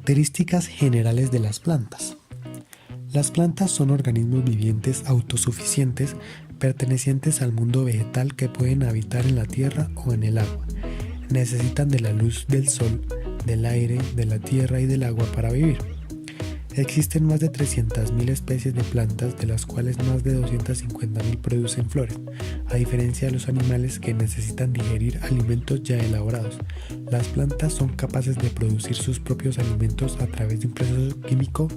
Características generales de las plantas. Las plantas son organismos vivientes autosuficientes pertenecientes al mundo vegetal que pueden habitar en la tierra o en el agua. Necesitan de la luz del sol, del aire, de la tierra y del agua para vivir. Existen más de 300.000 especies de plantas, de las cuales más de 250.000 producen flores, a diferencia de los animales que necesitan digerir alimentos ya elaborados. Las plantas son capaces de producir sus propios alimentos a través de un proceso químico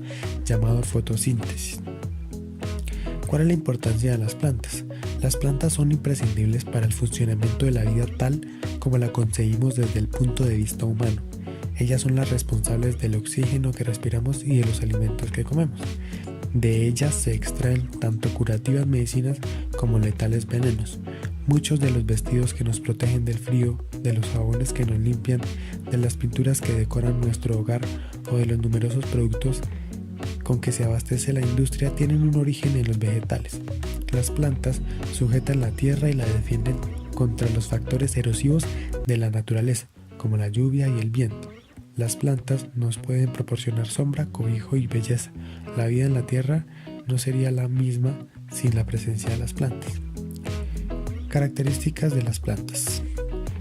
llamado fotosíntesis. ¿Cuál es la importancia de las plantas? Las plantas son imprescindibles para el funcionamiento de la vida tal como la concebimos desde el punto de vista humano. Ellas son las responsables del oxígeno que respiramos y de los alimentos que comemos. De ellas se extraen tanto curativas medicinas como letales venenos. Muchos de los vestidos que nos protegen del frío, de los jabones que nos limpian, de las pinturas que decoran nuestro hogar o de los numerosos productos con que se abastece la industria tienen un origen en los vegetales. Las plantas sujetan la tierra y la defienden contra los factores erosivos de la naturaleza, como la lluvia y el viento. Las plantas nos pueden proporcionar sombra, cobijo y belleza. La vida en la tierra no sería la misma sin la presencia de las plantas. Características de las plantas.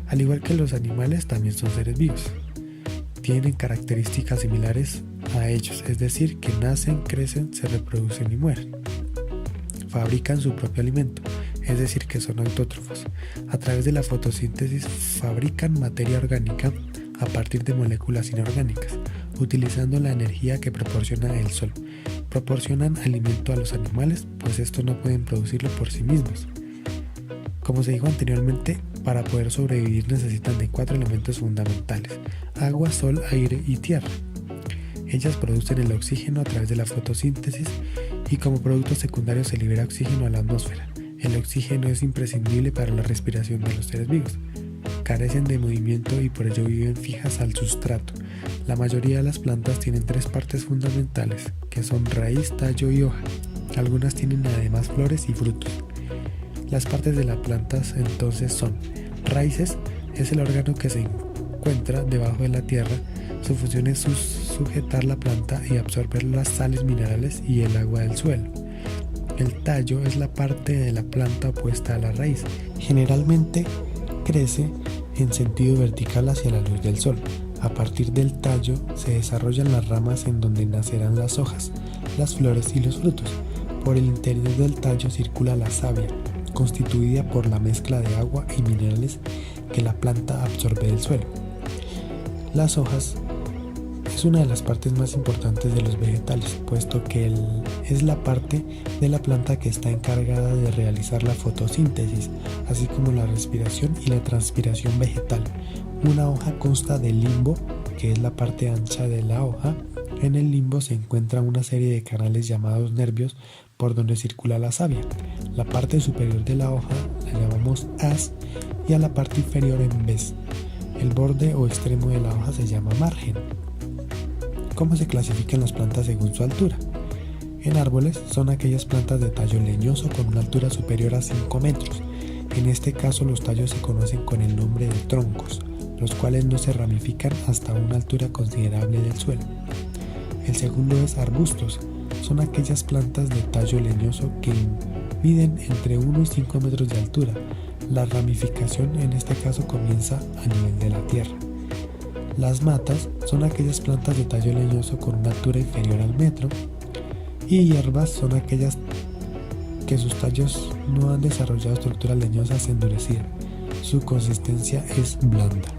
Al igual que los animales, también son seres vivos. Tienen características similares a ellos, es decir, que nacen, crecen, se reproducen y mueren. Fabrican su propio alimento, es decir, que son autótrofos. A través de la fotosíntesis fabrican materia orgánica a partir de moléculas inorgánicas, utilizando la energía que proporciona el sol. Proporcionan alimento a los animales, pues estos no pueden producirlo por sí mismos. Como se dijo anteriormente, para poder sobrevivir necesitan de 4 elementos fundamentales: agua, sol, aire y tierra. Ellas producen el oxígeno a través de la fotosíntesis y como producto secundario se libera oxígeno a la atmósfera. El oxígeno es imprescindible para la respiración de los seres vivos. Carecen de movimiento y por ello viven fijas al sustrato. La mayoría de las plantas tienen 3 partes fundamentales, que son raíz, tallo y hoja. Algunas tienen además flores y frutos. Las partes de las plantas entonces son: raíces, es el órgano que se encuentra debajo de la tierra. Su función es sujetar la planta y absorber las sales minerales y el agua del suelo. El tallo es la parte de la planta opuesta a la raíz. Generalmente crece en sentido vertical hacia la luz del sol. A partir del tallo se desarrollan las ramas en donde nacerán las hojas, las flores y los frutos. Por el interior del tallo circula la savia, constituida por la mezcla de agua y minerales que la planta absorbe del suelo. Las hojas es una de las partes más importantes de los vegetales, puesto que es la parte de la planta que está encargada de realizar la fotosíntesis, así como la respiración y la transpiración vegetal. Una hoja consta del limbo, que es la parte ancha de la hoja. En el limbo se encuentra una serie de canales llamados nervios por donde circula la savia. La parte superior de la hoja la llamamos haz y a la parte inferior en vez. El borde o extremo de la hoja se llama margen. ¿Cómo se clasifican las plantas según su altura? En árboles son aquellas plantas de tallo leñoso con una altura superior a 5 metros. En este caso los tallos se conocen con el nombre de troncos, los cuales no se ramifican hasta una altura considerable del suelo. El segundo es arbustos. Son aquellas plantas de tallo leñoso que miden entre 1 y 5 metros de altura. La ramificación en este caso comienza a nivel de la tierra. Las matas son aquellas plantas de tallo leñoso con una altura inferior al metro. Y hierbas son aquellas que sus tallos no han desarrollado estructuras leñosas endurecidas. Su consistencia es blanda.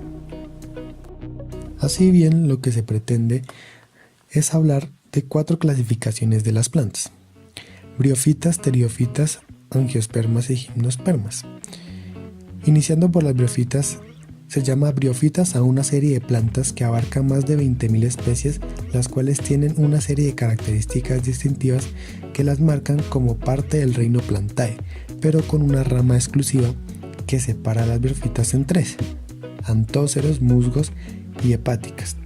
Así bien, lo que se pretende es hablar de 4 clasificaciones de las plantas: briófitas, pteriófitas, angiospermas y gimnospermas. Iniciando por las briófitas, se llama briófitas a una serie de plantas que abarcan más de 20.000 especies, las cuales tienen una serie de características distintivas que las marcan como parte del reino Plantae, pero con una rama exclusiva que separa a las briófitas en 3: antóceros, musgos y hepáticas,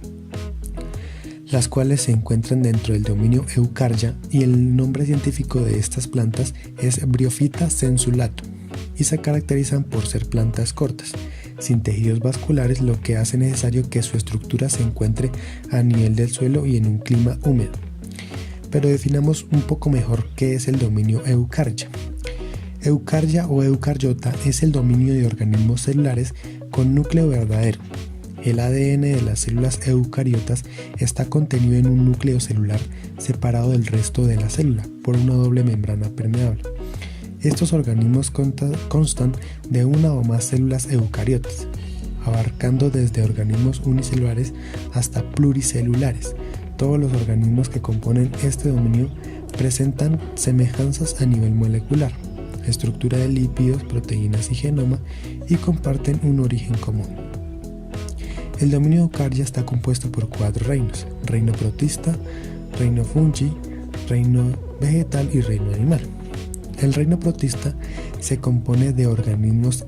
las cuales se encuentran dentro del dominio Eucarya, y el nombre científico de estas plantas es Bryophyta sensulatum y se caracterizan por ser plantas cortas. sin tejidos vasculares, lo que hace necesario que su estructura se encuentre a nivel del suelo y en un clima húmedo. Pero definamos un poco mejor qué es el dominio eucarya. Eucarya o eucariota es el dominio de organismos celulares con núcleo verdadero. El ADN de las células eucariotas está contenido en un núcleo celular separado del resto de la célula por una doble membrana permeable. Estos organismos constan de una o más células eucariotas, abarcando desde organismos unicelulares hasta pluricelulares. Todos los organismos que componen este dominio presentan semejanzas a nivel molecular, estructura de lípidos, proteínas y genoma, y comparten un origen común. El dominio eucarya está compuesto por 4 reinos: reino protista, reino fungi, reino vegetal y reino animal. El reino protista se compone de organismos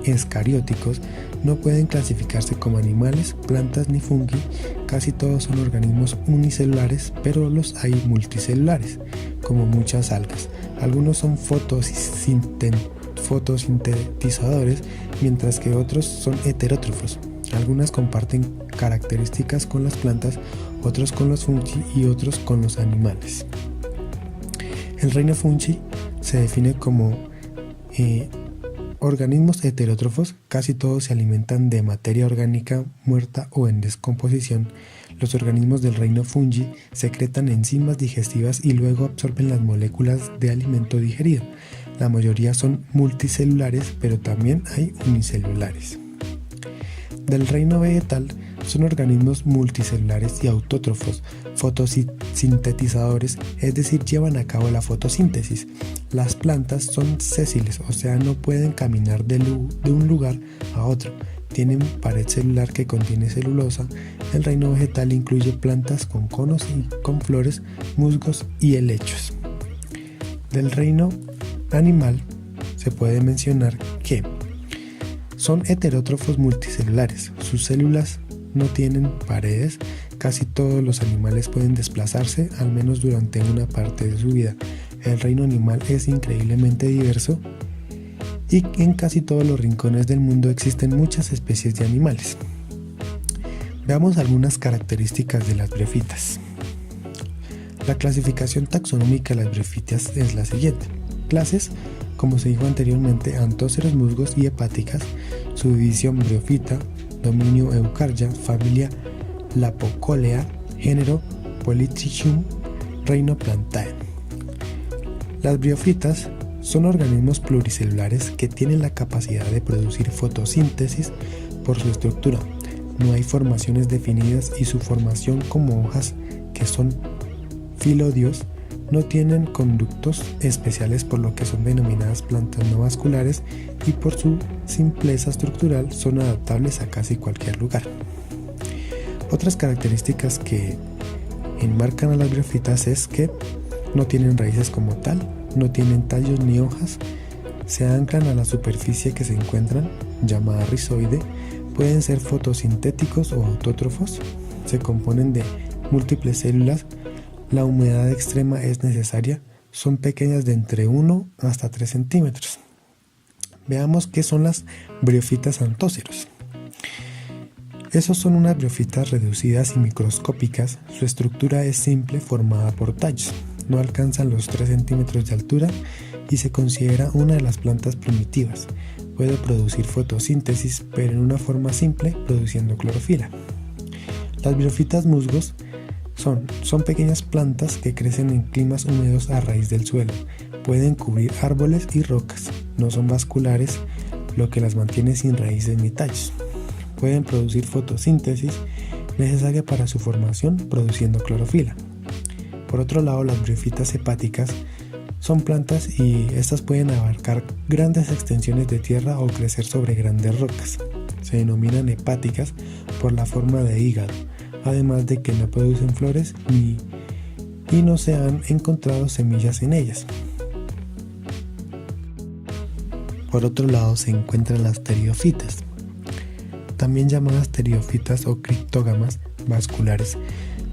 escarióticos, no pueden clasificarse como animales, plantas ni fungi, casi todos son organismos unicelulares, pero los hay multicelulares, como muchas algas. Algunos son fotosintetizadores, mientras que otros son heterótrofos. Algunas comparten características con las plantas, otros con los fungi y otros con los animales. El reino fungi se define como organismos heterótrofos, casi todos se alimentan de materia orgánica muerta o en descomposición. Los organismos del reino fungi secretan enzimas digestivas y luego absorben las moléculas de alimento digerido. La mayoría son multicelulares, pero también hay unicelulares. Del reino vegetal son organismos multicelulares y autótrofos, fotosintetizadores, es decir, llevan a cabo la fotosíntesis. Las plantas son sésiles, o sea, no pueden caminar de un lugar a otro. Tienen pared celular que contiene celulosa. El reino vegetal incluye plantas con conos y con flores, musgos y helechos. Del reino animal se puede mencionar que son heterótrofos multicelulares. Sus células no tienen paredes. Casi todos los animales pueden desplazarse, al menos durante una parte de su vida. El reino animal es increíblemente diverso y en casi todos los rincones del mundo existen muchas especies de animales. Veamos algunas características de las briófitas. La clasificación taxonómica de las briófitas es la siguiente. Clases: como se dijo anteriormente, antóceros, musgos y hepáticas. Subdivisión: briófita. Dominio: eucarya. Familia: Lapocolea. Género: Polytrichum. Reino: Plantae. Las briófitas son organismos pluricelulares que tienen la capacidad de producir fotosíntesis por su estructura. No hay formaciones definidas y su formación como hojas, que son filodios, no tienen conductos especiales, por lo que son denominadas plantas no vasculares, y por su simpleza estructural son adaptables a casi cualquier lugar. Otras características que enmarcan a las briófitas es que no tienen raíces como tal, no tienen tallos ni hojas, se anclan a la superficie que se encuentran, llamada rizoide, pueden ser fotosintéticos o autótrofos, se componen de múltiples células, la humedad extrema es necesaria, son pequeñas de entre 1 hasta 3 centímetros. Veamos qué son las briófitas antóceros. Esos son unas briófitas reducidas y microscópicas. Su estructura es simple, formada por tallos. No alcanzan los 3 centímetros de altura y se considera una de las plantas primitivas. Puede producir fotosíntesis, pero en una forma simple, produciendo clorofila. Las briófitas musgos son pequeñas plantas que crecen en climas húmedos a raíz del suelo. Pueden cubrir árboles y rocas. No son vasculares, lo que las mantiene sin raíces ni tallos. Pueden producir fotosíntesis necesaria para su formación, produciendo clorofila. Por otro lado, las briófitas hepáticas son plantas y estas pueden abarcar grandes extensiones de tierra o crecer sobre grandes rocas. Se denominan hepáticas por la forma de hígado, además de que no producen flores y no se han encontrado semillas en ellas. Por otro lado se encuentran las pteriófitas, también llamadas pteriófitas o criptógamas vasculares.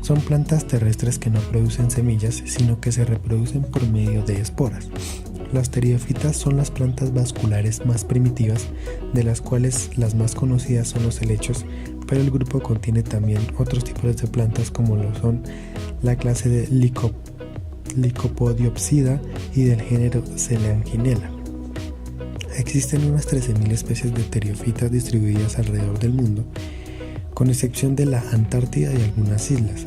Son plantas terrestres que no producen semillas, sino que se reproducen por medio de esporas. Las pteridofitas son las plantas vasculares más primitivas, de las cuales las más conocidas son los helechos, pero el grupo contiene también otros tipos de plantas como lo son la clase de Lycopodiopsida y del género Selaginella. Existen unas 13.000 especies de pteridofitas distribuidas alrededor del mundo, con excepción de la Antártida y algunas islas.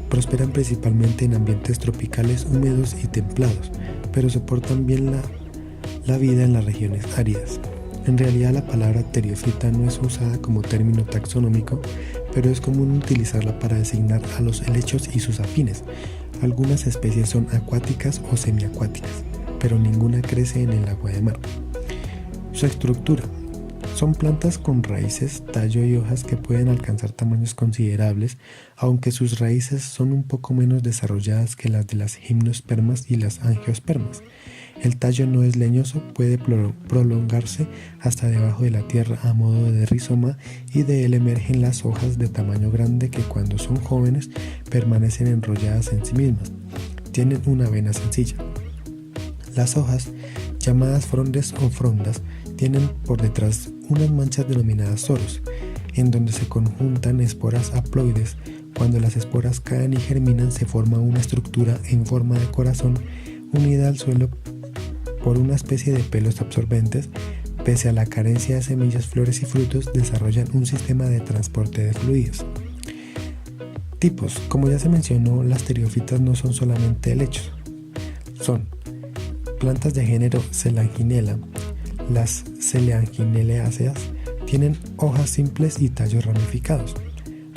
Prosperan principalmente en ambientes tropicales húmedos y templados, pero soportan bien la vida en las regiones áridas. En realidad la palabra pteriofita no es usada como término taxonómico, pero es común utilizarla para designar a los helechos y sus afines. Algunas especies son acuáticas o semiacuáticas, pero ninguna crece en el agua de mar. Su estructura. Son plantas con raíces, tallo y hojas que pueden alcanzar tamaños considerables, aunque sus raíces son un poco menos desarrolladas que las de las gimnospermas y las angiospermas. El tallo no es leñoso, puede prolongarse hasta debajo de la tierra a modo de rizoma y de él emergen las hojas de tamaño grande que cuando son jóvenes permanecen enrolladas en sí mismas. Tienen una vena sencilla. Las hojas, llamadas frondes o frondas, tienen por detrás unas manchas denominadas soros, en donde se conjuntan esporas haploides. Cuando las esporas caen y germinan se forma una estructura en forma de corazón unida al suelo por una especie de pelos absorbentes. Pese a la carencia de semillas, flores y frutos, desarrollan un sistema de transporte de fluidos. Tipos. Como ya se mencionó, las pteridofitas no son solamente helechos. Son plantas de género Selaginella. Las Selaginelláceas tienen hojas simples y tallos ramificados.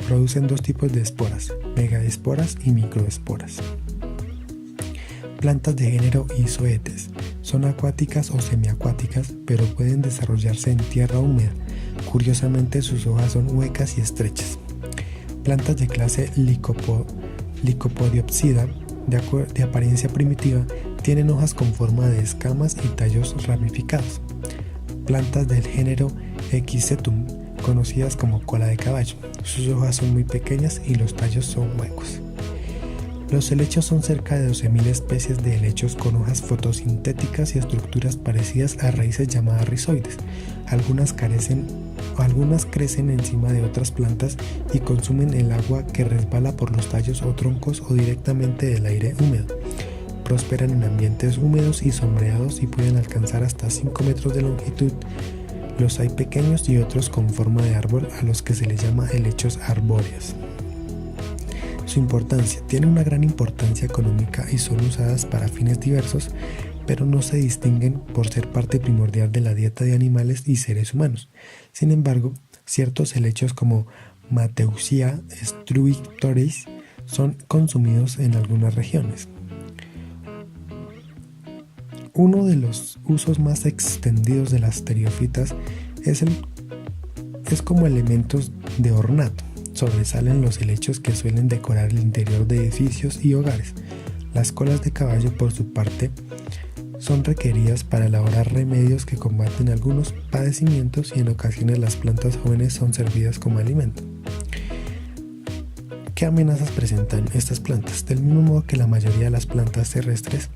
Producen dos tipos de esporas, megaesporas y microesporas. Plantas de género Izoetes. Son acuáticas o semiacuáticas, pero pueden desarrollarse en tierra húmeda. Curiosamente, sus hojas son huecas y estrechas. Plantas de clase Lycopodiopsida, de apariencia primitiva, tienen hojas con forma de escamas y tallos ramificados. Plantas del género Equisetum, conocidas como cola de caballo. Sus hojas son muy pequeñas y los tallos son huecos. Los helechos son cerca de 12.000 especies de helechos con hojas fotosintéticas y estructuras parecidas a raíces llamadas rizoides. Algunas crecen encima de otras plantas y consumen el agua que resbala por los tallos o troncos o directamente del aire húmedo. Prosperan en ambientes húmedos y sombreados y pueden alcanzar hasta 5 metros de longitud. Los hay pequeños y otros con forma de árbol, a los que se les llama helechos arbóreos. Su importancia. Tiene una gran importancia económica y son usadas para fines diversos, pero no se distinguen por ser parte primordial de la dieta de animales y seres humanos. Sin embargo, ciertos helechos como Matteusia struictoris son consumidos en algunas regiones. Uno de los usos más extendidos de las pteridofitas es como elementos de ornato. Sobresalen los helechos que suelen decorar el interior de edificios y hogares. Las colas de caballo, por su parte, son requeridas para elaborar remedios que combaten algunos padecimientos y en ocasiones las plantas jóvenes son servidas como alimento. ¿Qué amenazas presentan estas plantas? Del mismo modo que la mayoría de las plantas terrestres,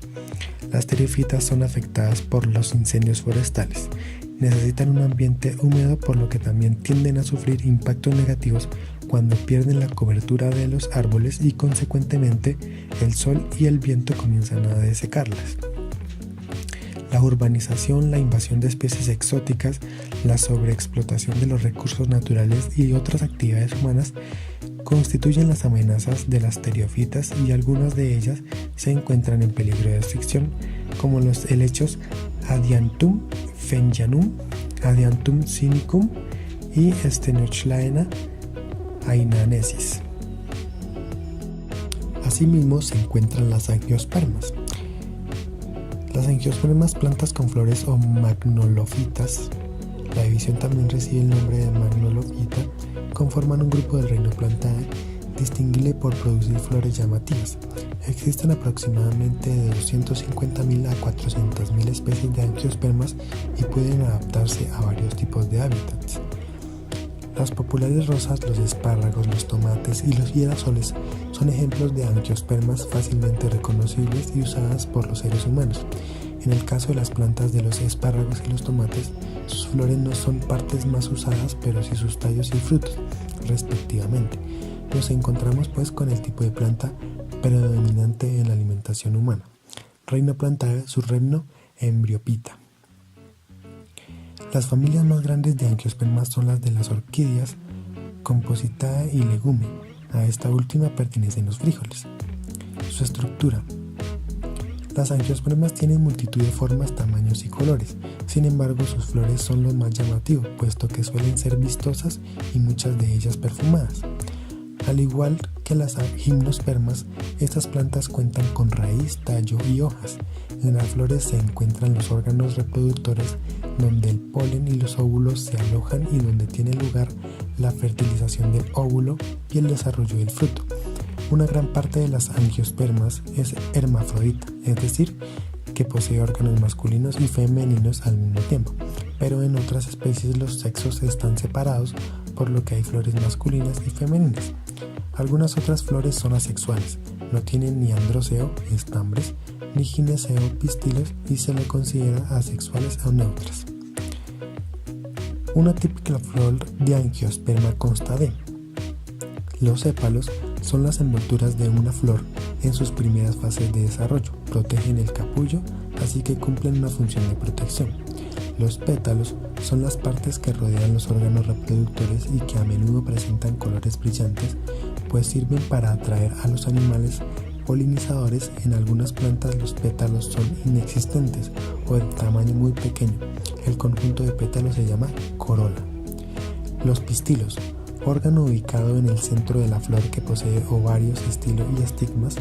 las pteridofitas son afectadas por los incendios forestales. Necesitan un ambiente húmedo, por lo que también tienden a sufrir impactos negativos cuando pierden la cobertura de los árboles y consecuentemente el sol y el viento comienzan a desecarlas. La urbanización, la invasión de especies exóticas, la sobreexplotación de los recursos naturales y otras actividades humanas constituyen las amenazas de las pteridofitas, y algunas de ellas se encuentran en peligro de extinción, como los helechos Adiantum fenjanum, Adiantum sinicum y Stenochlaena hainanensis. Asimismo se encuentran las angiospermas. Las angiospermas, plantas con flores o magnolofitas, la división también recibe el nombre de magnolofita, conforman un grupo del reino Plantae distinguible por producir flores llamativas. Existen aproximadamente de 250.000 a 400.000 especies de angiospermas y pueden adaptarse a varios tipos de hábitats. Las populares rosas, los espárragos, los tomates y los girasoles son ejemplos de angiospermas fácilmente reconocibles y usadas por los seres humanos. En el caso de las plantas de los espárragos y los tomates, sus flores no son partes más usadas, pero sí sus tallos y frutos, respectivamente. Nos encontramos pues con el tipo de planta predominante en la alimentación humana. Reino Plantae, subreino Embryophyta. Las familias más grandes de angiospermas son las de las orquídeas, Compositae y Legume. A esta última pertenecen los frijoles. Su estructura. Las angiospermas tienen multitud de formas, tamaños y colores. Sin embargo, sus flores son los más llamativos, puesto que suelen ser vistosas y muchas de ellas perfumadas. Al igual que las gimnospermas, estas plantas cuentan con raíz, tallo y hojas. En las flores se encuentran los órganos reproductores, donde el polen y los óvulos se alojan y donde tiene lugar la fertilización del óvulo y el desarrollo del fruto. Una gran parte de las angiospermas es hermafrodita, es decir, que posee órganos masculinos y femeninos al mismo tiempo, pero en otras especies los sexos están separados, por lo que hay flores masculinas y femeninas. Algunas otras flores son asexuales, no tienen ni androceo, estambres, ni gineceo, pistilos, y se le considera asexuales o neutras. Una típica flor de angiosperma consta de: los sépalos son las envolturas de una flor en sus primeras fases de desarrollo, protegen el capullo, así que cumplen una función de protección. Los pétalos son las partes que rodean los órganos reproductores y que a menudo presentan colores brillantes, pues sirven para atraer a los animales polinizadores. En algunas plantas los pétalos son inexistentes o de tamaño muy pequeño. El conjunto de pétalos se llama corola. Los pistilos, órgano ubicado en el centro de la flor que posee ovarios, estilo y estigmas,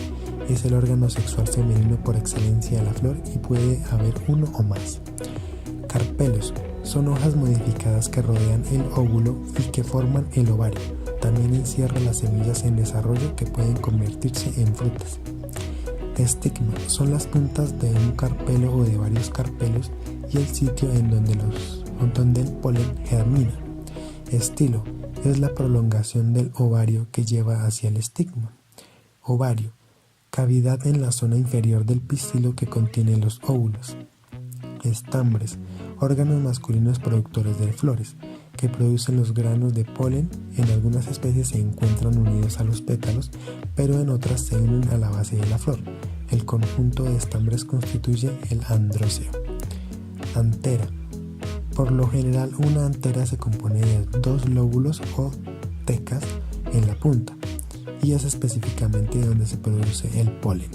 es el órgano sexual femenino por excelencia de la flor y puede haber uno o más. Carpelos, son hojas modificadas que rodean el óvulo y que forman el ovario. También encierra las semillas en desarrollo que pueden convertirse en frutas. Estigma, son las puntas de un carpelo o de varios carpelos y el sitio en donde el polen germina. Estilo, es la prolongación del ovario que lleva hacia el estigma. Ovario, cavidad en la zona inferior del pistilo que contiene los óvulos. Estambres, órganos masculinos productores de flores, que producen los granos de polen. En algunas especies se encuentran unidos a los pétalos, pero en otras se unen a la base de la flor. El conjunto de estambres constituye el androceo. Antera. Por lo general, una antera se compone de dos lóbulos o tecas en la punta, y es específicamente donde se produce el polen.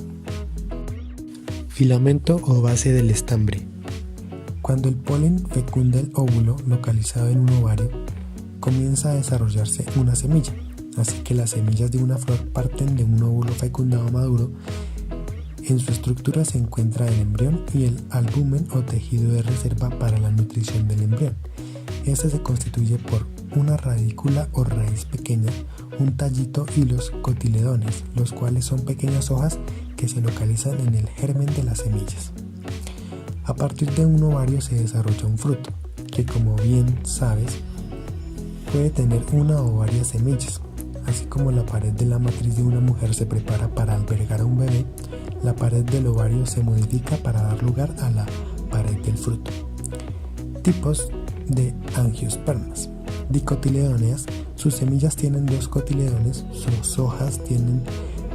Filamento o base del estambre. Cuando el polen fecunda el óvulo localizado en un ovario, comienza a desarrollarse una semilla, así que las semillas de una flor parten de un óvulo fecundado maduro. En su estructura se encuentra el embrión y el albumen o tejido de reserva para la nutrición del embrión. Este se constituye por una radícula o raíz pequeña, un tallito y los cotiledones, los cuales son pequeñas hojas que se localizan en el germen de las semillas. A partir de un ovario se desarrolla un fruto, que como bien sabes, puede tener una o varias semillas. Así como la pared de la matriz de una mujer se prepara para albergar a un bebé, la pared del ovario se modifica para dar lugar a la pared del fruto. Tipos de angiospermas. Dicotiledóneas, sus semillas tienen dos cotiledones, sus hojas tienen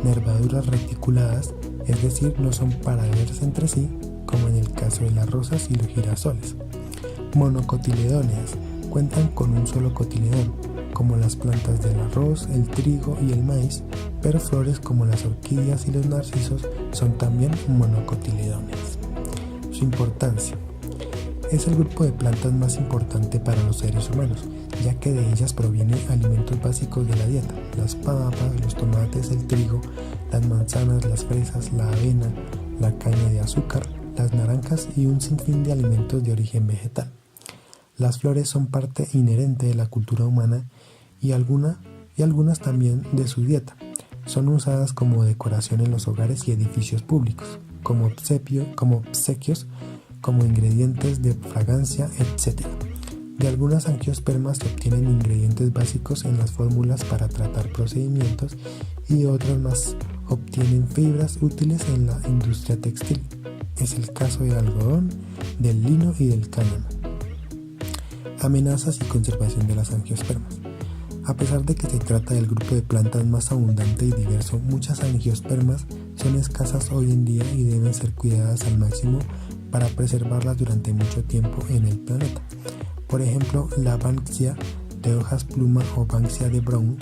nervaduras reticuladas, es decir, no son paralelas entre sí, como en el caso de las rosas y los girasoles. Monocotiledóneas, cuentan con un solo cotiledón, como las plantas del arroz, el trigo y el maíz, pero flores como las orquídeas y los narcisos son también monocotiledóneas. Su importancia. Es el grupo de plantas más importante para los seres humanos, ya que de ellas provienen alimentos básicos de la dieta: las papas, los tomates, el trigo, las manzanas, las fresas, la avena, la caña de azúcar, las naranjas y un sinfín de alimentos de origen vegetal. Las flores son parte inherente de la cultura humana y algunas también de su dieta. Son usadas como decoración en los hogares y edificios públicos, como obsequios, como ingredientes de fragancia, etc. De algunas angiospermas se obtienen ingredientes básicos en las fórmulas para tratar procedimientos y de otras más obtienen fibras útiles en la industria textil. Es el caso del algodón, del lino y del cáñamo. Amenazas y conservación de las angiospermas. A pesar de que se trata del grupo de plantas más abundante y diverso, muchas angiospermas son escasas hoy en día y deben ser cuidadas al máximo para preservarlas durante mucho tiempo en el planeta. Por ejemplo, la Banksia de hojas pluma o Banksia de Brown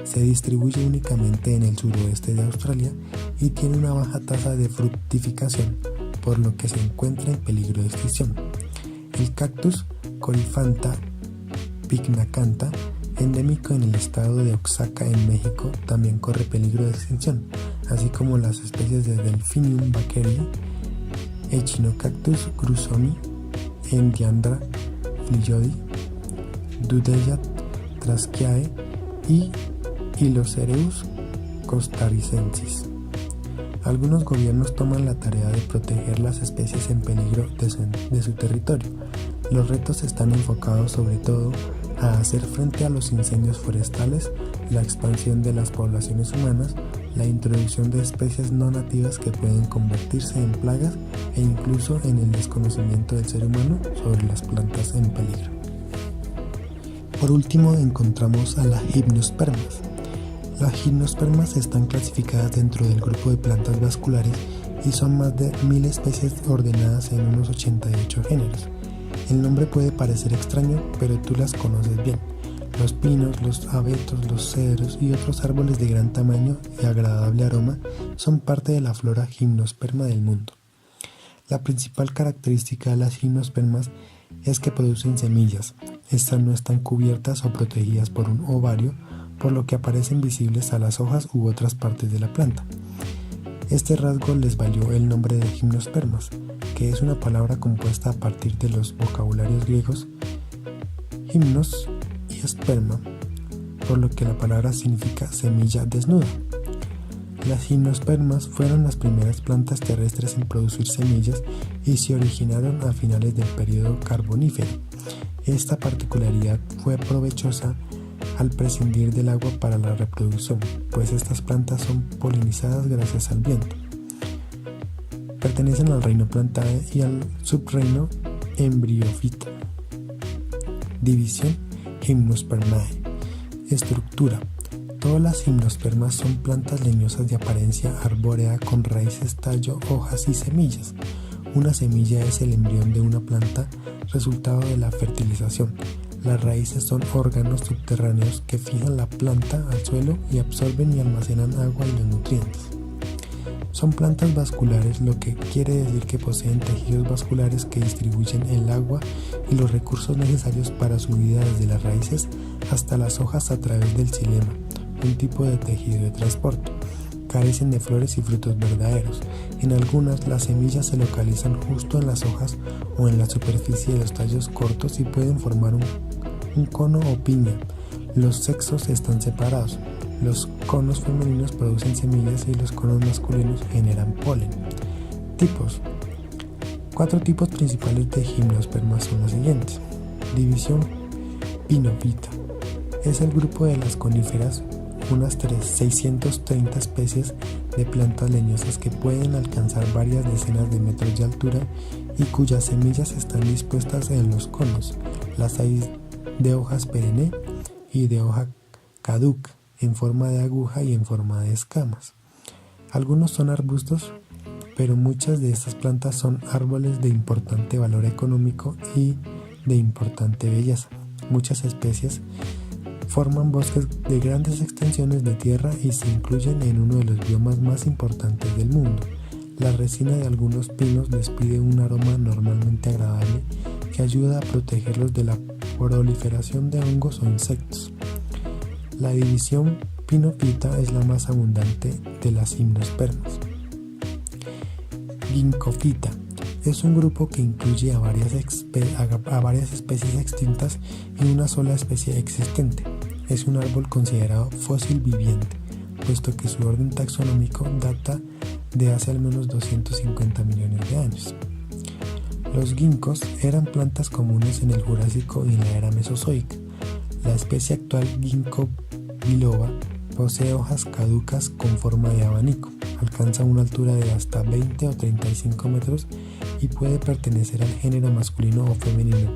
se distribuye únicamente en el suroeste de Australia y tiene una baja tasa de fructificación, por lo que se encuentra en peligro de extinción. El cactus Coryphantha pycnacantha, endémico en el estado de Oaxaca en México, también corre peligro de extinción, así como las especies de Delphinium bakerii, Echinocactus grusoni, Endiandra fligiodi, Dudelia traschiae y Hylocereus costarricensis. Algunos gobiernos toman la tarea de proteger las especies en peligro de su territorio. Los retos están enfocados sobre todo a hacer frente a los incendios forestales, la expansión de las poblaciones humanas, la introducción de especies no nativas que pueden convertirse en plagas e incluso en el desconocimiento del ser humano sobre las plantas en peligro. Por último encontramos a las gimnospermas. Las gimnospermas están clasificadas dentro del grupo de plantas vasculares y son más de 1000 especies ordenadas en unos 88 géneros. El nombre puede parecer extraño, pero tú las conoces bien. Los pinos, los abetos, los cedros y otros árboles de gran tamaño y agradable aroma son parte de la flora gimnosperma del mundo. La principal característica de las gimnospermas es que producen semillas. Estas no están cubiertas o protegidas por un ovario, por lo que aparecen visibles a las hojas u otras partes de la planta. Este rasgo les valió el nombre de gimnospermas, que es una palabra compuesta a partir de los vocabularios griegos gimnos y esperma, por lo que la palabra significa semilla desnuda. Las gimnospermas fueron las primeras plantas terrestres en producir semillas y se originaron a finales del período carbonífero. Esta particularidad fue provechosa al prescindir del agua para la reproducción, pues estas plantas son polinizadas gracias al viento. Pertenecen al reino Plantae y al subreino Embryophyta. División: Gymnospermae. Estructura: todas las gimnospermas son plantas leñosas de apariencia arbórea con raíces, tallo, hojas y semillas. Una semilla es el embrión de una planta, resultado de la fertilización. Las raíces son órganos subterráneos que fijan la planta al suelo y absorben y almacenan agua y los nutrientes. Son plantas vasculares, lo que quiere decir que poseen tejidos vasculares que distribuyen el agua y los recursos necesarios para su vida desde las raíces hasta las hojas a través del xilema, un tipo de tejido de transporte. Carecen de flores y frutos verdaderos. En algunas, las semillas se localizan justo en las hojas o en la superficie de los tallos cortos y pueden formar un cono o piña. Los sexos están separados. Los conos femeninos producen semillas y los conos masculinos generan polen. Tipos: 4 tipos principales de gimnospermas son los siguientes. División: Pinophyta. Es el grupo de las coníferas, unas 630 especies de plantas leñosas que pueden alcanzar varias decenas de metros de altura y cuyas semillas están dispuestas en los conos. Las hay de hojas perenne y de hoja caduca, en forma de aguja y en forma de escamas. Algunos son arbustos, pero muchas de estas plantas son árboles de importante valor económico y de importante belleza. Muchas especies forman bosques de grandes extensiones de tierra y se incluyen en uno de los biomas más importantes del mundo. La resina de algunos pinos despide un aroma normalmente agradable que ayuda a protegerlos de la proliferación de hongos o insectos. La división Pinophyta es la más abundante de las gimnospermas. Ginkgophyta es un grupo que incluye a varias especies extintas y una sola especie existente. Es un árbol considerado fósil viviente, puesto que su orden taxonómico data de hace al menos 250 millones de años. Los ginkgos eran plantas comunes en el Jurásico y en la era Mesozoica. La especie actual, Ginkgo biloba, posee hojas caducas con forma de abanico. alcanza una altura de hasta 20 o 35 metros y puede pertenecer al género masculino o femenino.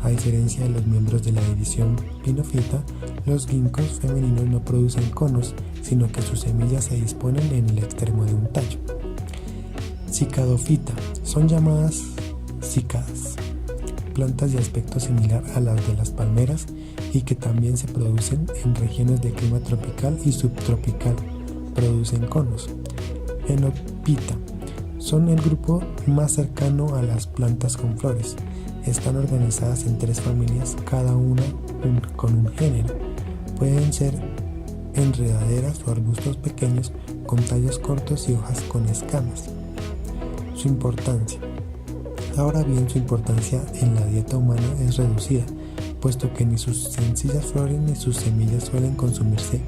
A diferencia de los miembros de la división Pinophyta, los ginkgos femeninos no producen conos, sino que sus semillas se disponen en el extremo de un tallo. Cicadophyta son llamadas cícadas, plantas de aspecto similar a las de las palmeras y que también se producen en regiones de clima tropical y subtropical. Producen conos. Enophyta son el grupo más cercano a las plantas con flores. Están organizadas en 3 familias, cada una con un género. Pueden ser enredaderas o arbustos pequeños con tallos cortos y hojas con escamas. Su importancia. Ahora bien, su importancia en la dieta humana es reducida, puesto que ni sus sencillas flores ni sus semillas suelen consumirse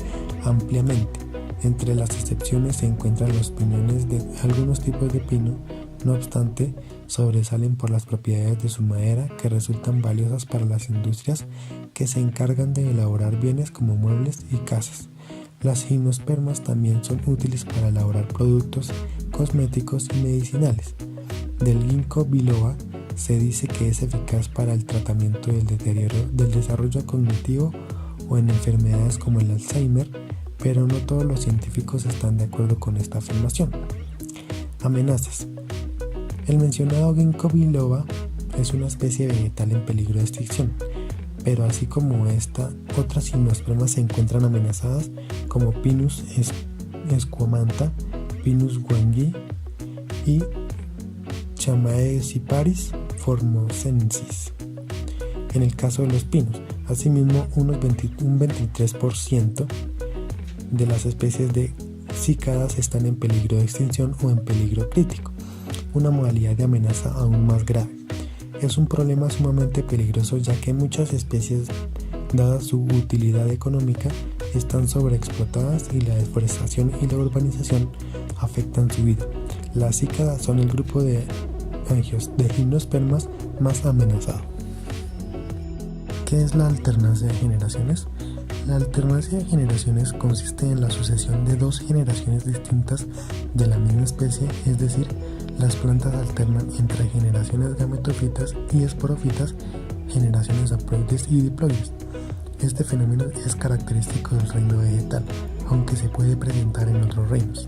ampliamente. Entre las excepciones se encuentran los piñones de algunos tipos de pino. No obstante, sobresalen por las propiedades de su madera que resultan valiosas para las industrias que se encargan de elaborar bienes como muebles y casas. Las gimnospermas también son útiles para elaborar productos cosméticos y medicinales. Del ginkgo biloba se dice que es eficaz para el tratamiento del deterioro del desarrollo cognitivo o en enfermedades como el Alzheimer, pero no todos los científicos están de acuerdo con esta afirmación. Amenazas. El mencionado ginkgo biloba es una especie vegetal en peligro de extinción, pero así como esta, otras gimnospermas se encuentran amenazadas como Pinus esquamanta, Pinus guangui y Chamaecyparis formosensis. En el caso de los pinos, asimismo un 23% de las especies de cícadas están en peligro de extinción o en peligro crítico, una modalidad de amenaza aún más grave. Es un problema sumamente peligroso ya que muchas especies, dada su utilidad económica, están sobreexplotadas y la deforestación y la urbanización afectan su vida. Las cícadas son el grupo de gimnospermas más amenazado. ¿Qué es la alternancia de generaciones? La alternancia de generaciones consiste en la sucesión de 2 generaciones distintas de la misma especie, es decir, las plantas alternan entre generaciones gametófitas y esporófitas, generaciones haploides y diploides. Este fenómeno es característico del reino vegetal, aunque se puede presentar en otros reinos.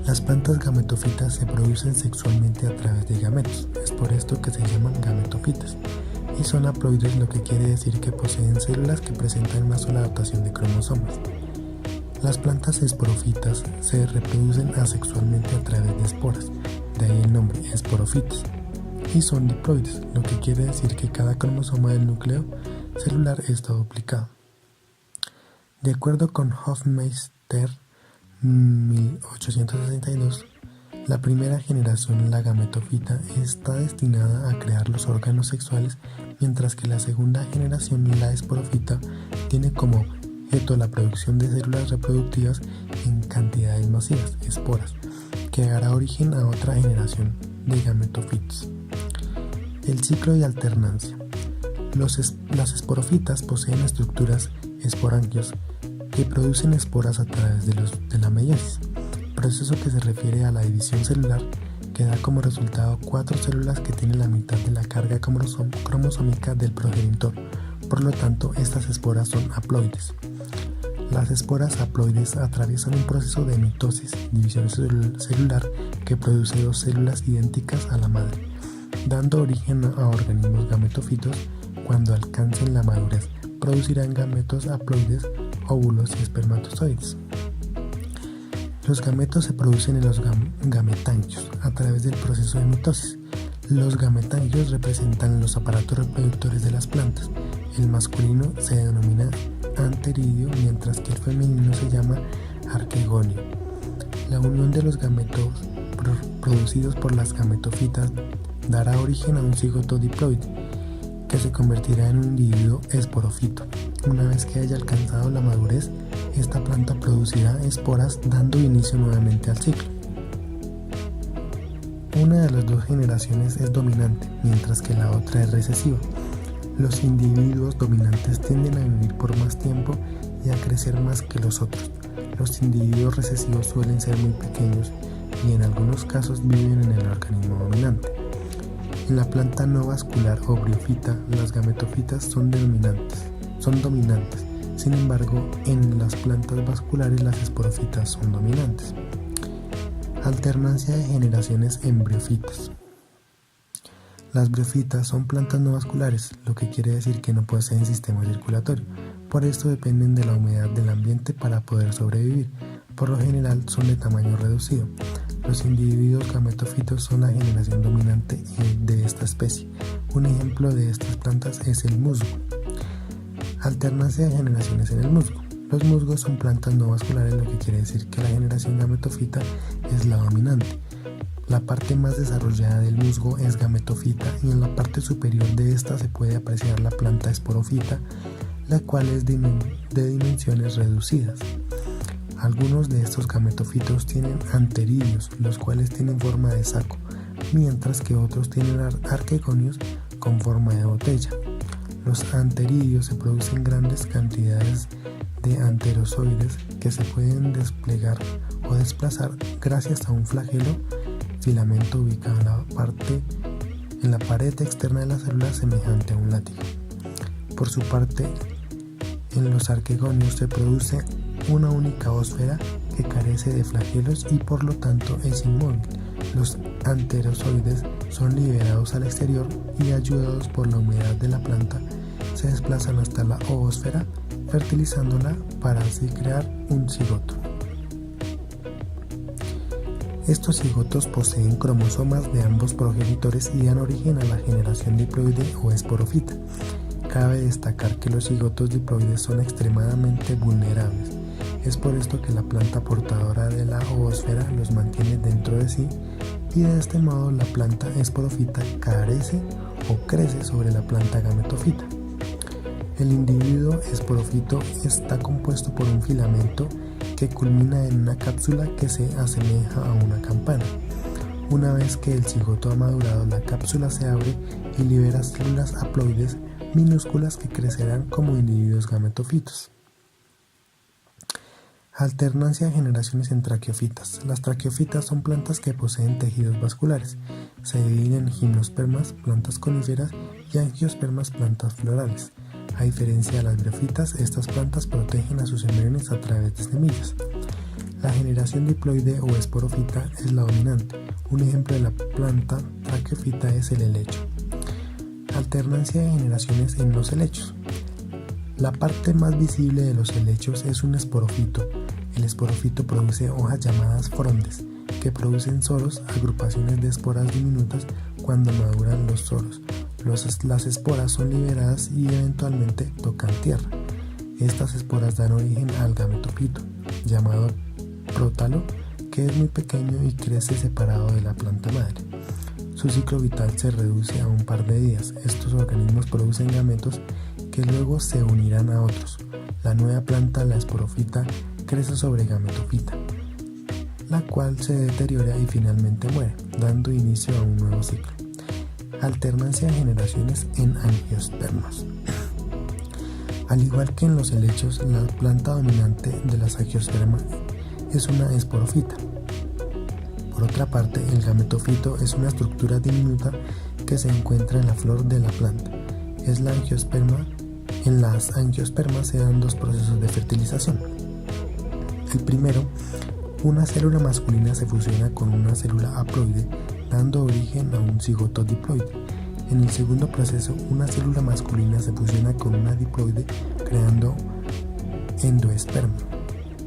Las plantas gametófitas se producen sexualmente a través de gametos, es por esto que se llaman gametófitas, y son haploides, lo que quiere decir que poseen células que presentan una sola dotación de cromosomas. Las plantas esporófitas se reproducen asexualmente a través de esporas, de ahí el nombre, esporófitas, y son diploides, lo que quiere decir que cada cromosoma del núcleo celular está duplicado. De acuerdo con Hofmeister 1862, la primera generación, la gametofita, está destinada a crear los órganos sexuales, mientras que la segunda generación, la esporófita, tiene como objeto la producción de células reproductivas en cantidades masivas, esporas, que dará origen a otra generación de gametofitos. El ciclo de alternancia. Las esporófitas poseen estructuras esporangios que producen esporas a través de la meiosis, proceso que se refiere a la división celular, que da como resultado 4 células que tienen la mitad de la carga cromosómica del progenitor. Por lo tanto, estas esporas son haploides. Las esporas haploides atraviesan un proceso de mitosis, división celular, que produce 2 células idénticas a la madre, dando origen a organismos gametófitos. Cuando alcancen la madurez, producirán gametos haploides, óvulos y espermatozoides. Los gametos se producen en los gametangios a través del proceso de mitosis. Los gametangios representan los aparatos reproductores de las plantas. El masculino se denomina anteridio, mientras que el femenino se llama arquegonio. La unión de los gametos producidos por las gametofitas dará origen a un cigoto diploide, que se convertirá en un individuo esporófito. Una vez que haya alcanzado la madurez, esta planta producirá esporas, dando inicio nuevamente al ciclo. Una de las 2 generaciones es dominante, mientras que la otra es recesiva. Los individuos dominantes tienden a vivir por más tiempo y a crecer más que los otros. Los individuos recesivos suelen ser muy pequeños y en algunos casos viven en el organismo dominante. En la planta no vascular o briófita, las gametofitas son dominantes. Sin embargo, en las plantas vasculares las esporófitas son dominantes. Alternancia de generaciones en briófitas. Las briófitas son plantas no vasculares, lo que quiere decir que no poseen sistema circulatorio. Por esto dependen de la humedad del ambiente para poder sobrevivir. Por lo general son de tamaño reducido. Los individuos gametofitos son la generación dominante de esta especie. Un ejemplo de estas plantas es el musgo. Alternancia de generaciones en el musgo. Los musgos son plantas no vasculares, lo que quiere decir que la generación gametofita es la dominante. La parte más desarrollada del musgo es gametofita y en la parte superior de esta se puede apreciar la planta esporófita, la cual es de dimensiones reducidas. Algunos de estos gametofitos tienen anteridios, los cuales tienen forma de saco, mientras que otros tienen arquegonios con forma de botella. Los anteridios se producen grandes cantidades de anterozoides que se pueden desplegar o desplazar gracias a un flagelo filamento ubicado en la pared externa de la célula semejante a un látigo. Por su parte, en los arquegonios se produce una única ósfera que carece de flagelos y por lo tanto es inmóvil. Los anterozoides son liberados al exterior y ayudados por la humedad de la planta se desplazan hasta la oósfera, fertilizándola para así crear un cigoto. Estos cigotos poseen cromosomas de ambos progenitores y dan origen a la generación diploide o esporófita. Cabe destacar que los cigotos diploides son extremadamente vulnerables. Es por esto que la planta portadora de la oósfera los mantiene dentro de sí y de este modo la planta esporófita carece o crece sobre la planta gametofita. El individuo esporófito está compuesto por un filamento que culmina en una cápsula que se asemeja a una campana. Una vez que el cigoto ha madurado, la cápsula se abre y libera células haploides minúsculas que crecerán como individuos gametofitos. Alternancia de generaciones en traqueofitas. Las traqueofitas son plantas que poseen tejidos vasculares. Se dividen en gimnospermas, plantas coníferas, y angiospermas, plantas florales. A diferencia de las briófitas, estas plantas protegen a sus embriones a través de semillas. La generación diploide o esporófita es la dominante. Un ejemplo de la planta traqueofita es el helecho. Alternancia de generaciones en los helechos. La parte más visible de los helechos es un esporófito. El esporófito produce hojas llamadas frondes, que producen soros, agrupaciones de esporas diminutas cuando maduran los soros. Las esporas son liberadas y eventualmente tocan tierra. Estas esporas dan origen al gametofito, llamado prótalo, que es muy pequeño y crece separado de la planta madre. Su ciclo vital se reduce a un par de días. Estos organismos producen gametos que luego se unirán a otros. La nueva planta, la esporófita, crece sobre gametofita, la cual se deteriora y finalmente muere, dando inicio a un nuevo ciclo. Alternancia de generaciones en angiospermas. Al igual que en los helechos, la planta dominante de las angiospermas es una esporófita. Por otra parte, el gametofito es una estructura diminuta que se encuentra en la flor de la planta. Es la angiosperma. En las angiospermas se dan dos procesos de fertilización. El primero, una célula masculina se fusiona con una célula haploide, dando origen a un cigoto diploide. En el segundo proceso, una célula masculina se fusiona con una diploide, creando endoesperma,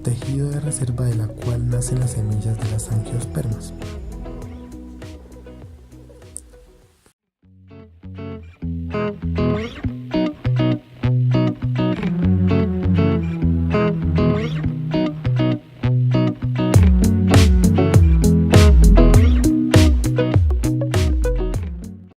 tejido de reserva de la cual nacen las semillas de las angiospermas.